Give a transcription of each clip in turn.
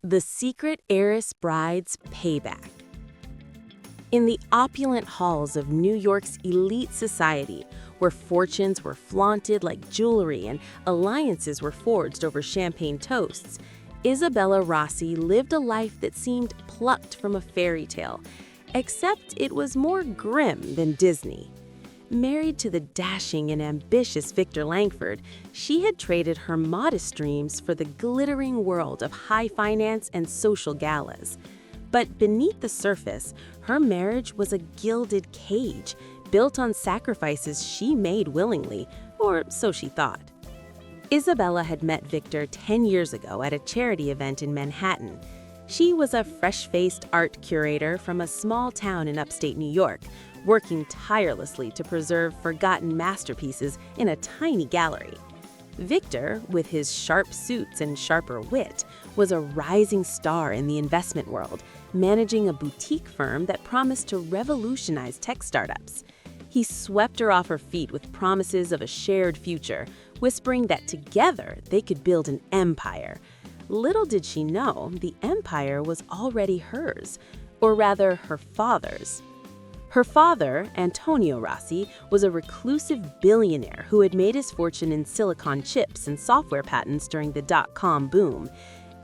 The Secret Heiress Bride's Payback. In the opulent halls of New York's elite society, where fortunes were flaunted like jewelry and alliances were forged over champagne toasts, Isabella Rossi lived a life that seemed plucked from a fairy tale, except it was more grim than Disney. Married to the dashing and ambitious Victor Langford, she had traded her modest dreams for the glittering world of high finance and social galas. But beneath the surface, her marriage was a gilded cage, built on sacrifices she made willingly, or so she thought. Isabella had met Victor 10 years ago at a charity event in Manhattan. She was a fresh-faced art curator from a small town in upstate New York, working tirelessly to preserve forgotten masterpieces in a tiny gallery. Victor, with his sharp suits and sharper wit, was a rising star in the investment world, managing a boutique firm that promised to revolutionize tech startups. He swept her off her feet with promises of a shared future, whispering that together they could build an empire. Little did she know, the empire was already hers, or rather her father's. Her father, Antonio Rossi, was a reclusive billionaire who had made his fortune in silicon chips and software patents during the dot-com boom.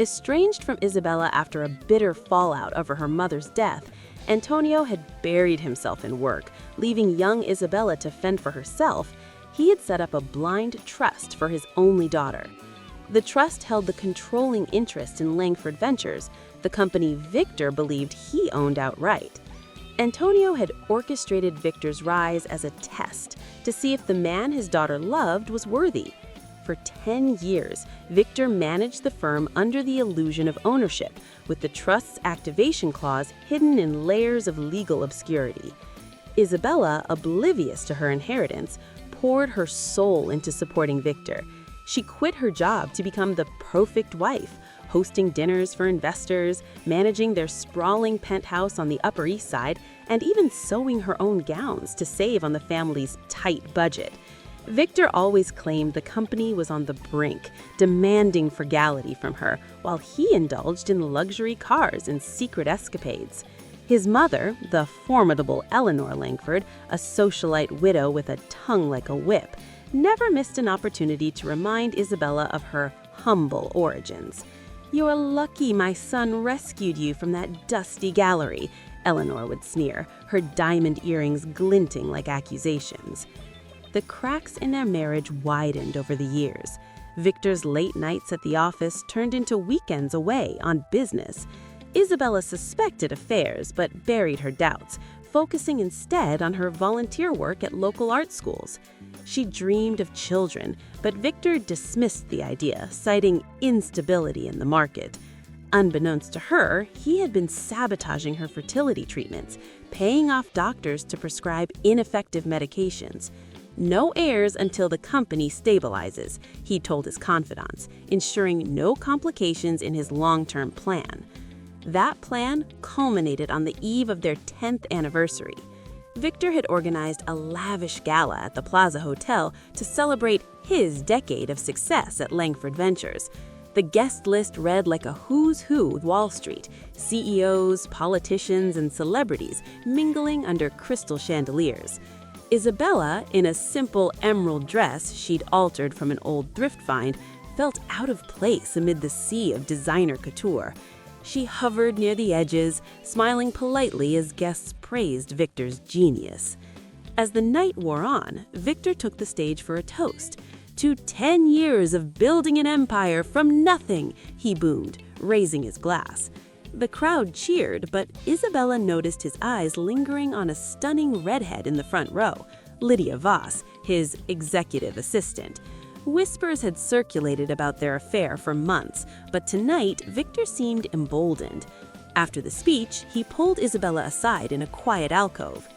Estranged from Isabella after a bitter fallout over her mother's death, Antonio had buried himself in work, leaving young Isabella to fend for herself. He had set up a blind trust for his only daughter. The trust held the controlling interest in Langford Ventures, the company Victor believed he owned outright. Antonio had orchestrated Victor's rise as a test to see if the man his daughter loved was worthy. For 10 years, Victor managed the firm under the illusion of ownership, with the trust's activation clause hidden in layers of legal obscurity. Isabella, oblivious to her inheritance, poured her soul into supporting Victor. She quit her job to become the perfect wife, hosting dinners for investors, managing their sprawling penthouse on the Upper East Side, and even sewing her own gowns to save on the family's tight budget. Victor always claimed the company was on the brink, demanding frugality from her, while he indulged in luxury cars and secret escapades. His mother, the formidable Eleanor Langford, a socialite widow with a tongue like a whip, never missed an opportunity to remind Isabella of her humble origins. "You're lucky my son rescued you from that dusty gallery," Eleanor would sneer, her diamond earrings glinting like accusations. The cracks in their marriage widened over the years. Victor's late nights at the office turned into weekends away on business. Isabella suspected affairs but buried her doubts, focusing instead on her volunteer work at local art schools. She dreamed of children, but Victor dismissed the idea, citing instability in the market. Unbeknownst to her, he had been sabotaging her fertility treatments, paying off doctors to prescribe ineffective medications. "No heirs until the company stabilizes," he told his confidants, ensuring no complications in his long-term plan. That plan culminated on the eve of their 10th anniversary. Victor had organized a lavish gala at the Plaza Hotel to celebrate his decade of success at Langford Ventures. The guest list read like a who's who of Wall Street, CEOs, politicians, and celebrities mingling under crystal chandeliers. Isabella, in a simple emerald dress she'd altered from an old thrift find, felt out of place amid the sea of designer couture. She hovered near the edges, smiling politely as guests praised Victor's genius. As the night wore on, Victor took the stage for a toast. "To 10 years of building an empire from nothing," he boomed, raising his glass. The crowd cheered, but Isabella noticed his eyes lingering on a stunning redhead in the front row, Lydia Voss, his executive assistant. Whispers had circulated about their affair for months, but tonight Victor seemed emboldened. After the speech, he pulled Isabella aside in a quiet alcove.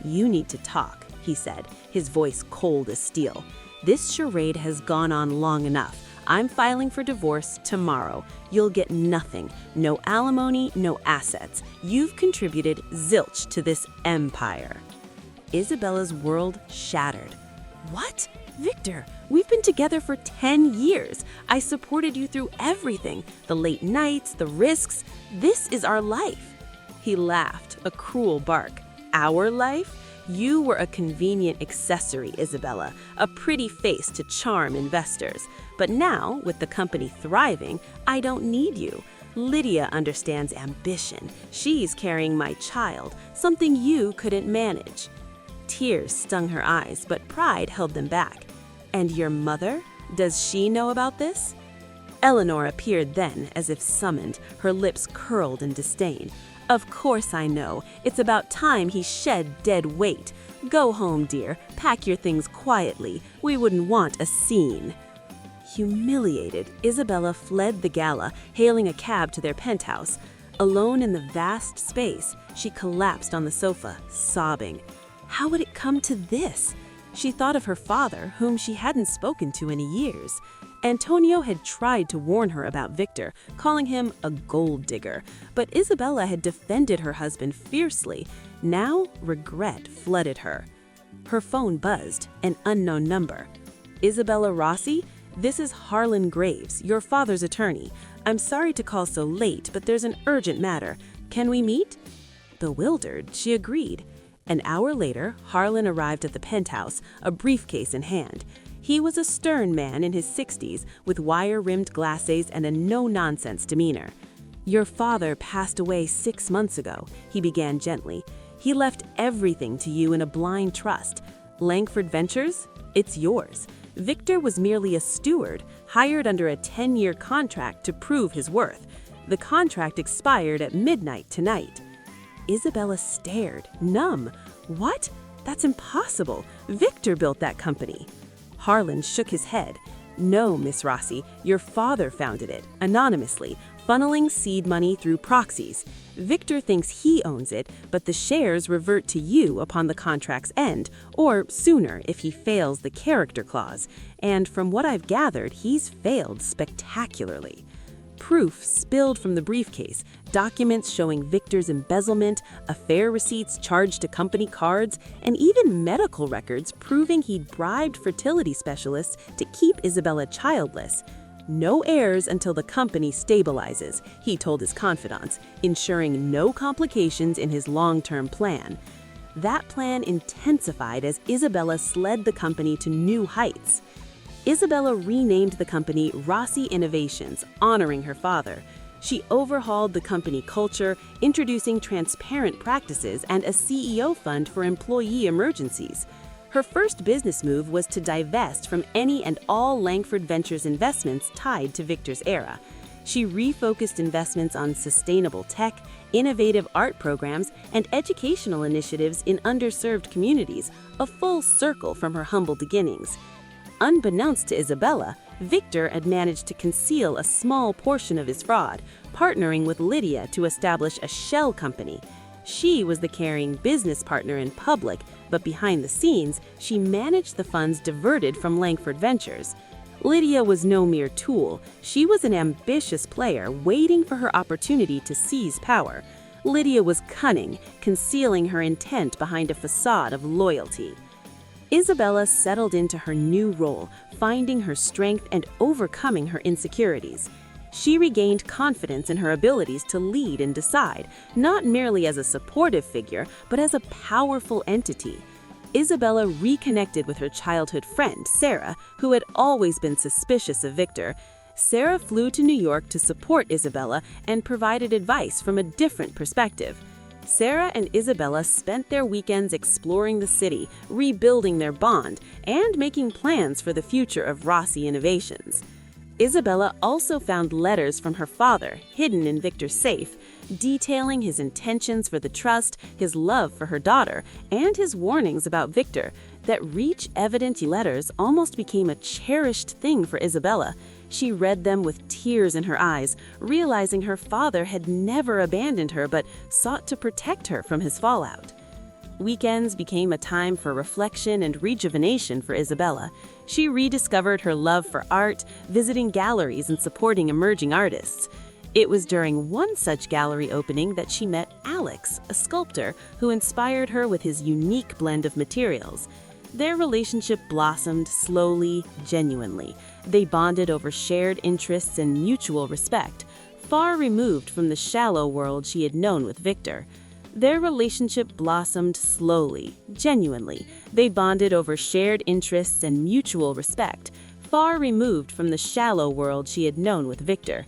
"You need to talk," he said, his voice cold as steel. "This charade has gone on long enough. I'm filing for divorce tomorrow. You'll get nothing. No alimony, no assets. You've contributed zilch to this empire." Isabella's world shattered. "What? "Victor, we've been together for 10 years. I supported you through everything, the late nights, the risks. This is our life." He laughed, a cruel bark. "Our life? You were a convenient accessory, Isabella, a pretty face to charm investors. But now, with the company thriving, I don't need you. Lydia understands ambition. She's carrying my child, something you couldn't manage." Tears stung her eyes, but pride held them back. "And your mother? Does she know about this?" Eleanor appeared then, as if summoned, her lips curled in disdain. "Of course I know. It's about time he shed dead weight. Go home, dear. Pack your things quietly. We wouldn't want a scene." Humiliated, Isabella fled the gala, hailing a cab to their penthouse. Alone in the vast space, she collapsed on the sofa, sobbing. How would it come to this? She thought of her father, whom she hadn't spoken to in years. Antonio had tried to warn her about Victor, calling him a gold digger, but Isabella had defended her husband fiercely. Now, regret flooded her. Her phone buzzed, an unknown number. "Isabella Rossi? This is Harlan Graves, your father's attorney. I'm sorry to call so late, but there's an urgent matter. Can we meet?" Bewildered, she agreed. An hour later, Harlan arrived at the penthouse, a briefcase in hand. He was a stern man in his 60s, with wire-rimmed glasses and a no-nonsense demeanor. "Your father passed away 6 months ago," he began gently. "He left everything to you in a blind trust. Langford Ventures? It's yours. Victor was merely a steward, hired under a 10-year contract to prove his worth. The contract expired at midnight tonight." Isabella stared, numb. "What? That's impossible. Victor built that company." Harlan shook his head. "No, Miss Rossi, your father founded it, anonymously, funneling seed money through proxies. Victor thinks he owns it, but the shares revert to you upon the contract's end, or sooner if he fails the character clause. And from what I've gathered, he's failed spectacularly." Proof spilled from the briefcase, documents showing Victor's embezzlement, affair receipts charged to company cards, and even medical records proving he'd bribed fertility specialists to keep Isabella childless. "No heirs until the company stabilizes," he told his confidants, ensuring no complications in his long-term plan. That plan intensified as Isabella led the company to new heights. Isabella renamed the company Rossi Innovations, honoring her father. She overhauled the company culture, introducing transparent practices and a CEO fund for employee emergencies. Her first business move was to divest from any and all Langford Ventures investments tied to Victor's era. She refocused investments on sustainable tech, innovative art programs, and educational initiatives in underserved communities, a full circle from her humble beginnings. Unbeknownst to Isabella, Victor had managed to conceal a small portion of his fraud, partnering with Lydia to establish a shell company. She was the carrying business partner in public, but behind the scenes, she managed the funds diverted from Langford Ventures. Lydia was no mere tool. She was an ambitious player waiting for her opportunity to seize power. Lydia was cunning, concealing her intent behind a facade of loyalty. Isabella settled into her new role, finding her strength and overcoming her insecurities. She regained confidence in her abilities to lead and decide, not merely as a supportive figure, but as a powerful entity. Isabella reconnected with her childhood friend, Sarah, who had always been suspicious of Victor. Sarah flew to New York to support Isabella and provided advice from a different perspective. Sarah and Isabella spent their weekends exploring the city, rebuilding their bond, and making plans for the future of Rossi Innovations. Isabella also found letters from her father, hidden in Victor's safe, detailing his intentions for the trust, his love for her daughter, and his warnings about Victor. That reach-evident letters almost became a cherished thing for Isabella. She read them with tears in her eyes, realizing her father had never abandoned her but sought to protect her from his fallout. Weekends became a time for reflection and rejuvenation for Isabella. She rediscovered her love for art, visiting galleries and supporting emerging artists. It was during one such gallery opening that she met Alex, a sculptor who inspired her with his unique blend of materials. Their relationship blossomed slowly, genuinely. They bonded over shared interests and mutual respect, far removed from the shallow world she had known with Victor. Their relationship blossomed slowly, genuinely. They bonded over shared interests and mutual respect, far removed from the shallow world she had known with Victor.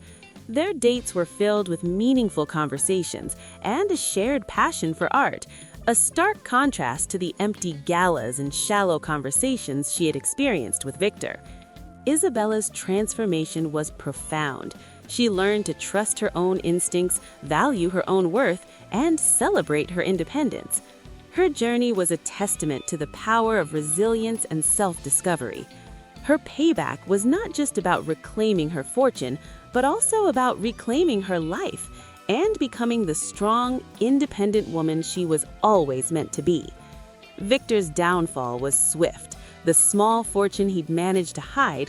Their dates were filled with meaningful conversations and a shared passion for art, a stark contrast to the empty galas and shallow conversations she had experienced with Victor. Isabella's transformation was profound. She learned to trust her own instincts, value her own worth, and celebrate her independence. Her journey was a testament to the power of resilience and self-discovery. Her payback was not just about reclaiming her fortune, but also about reclaiming her life and becoming the strong, independent woman she was always meant to be. Victor's downfall was swift. The small fortune he'd managed to hide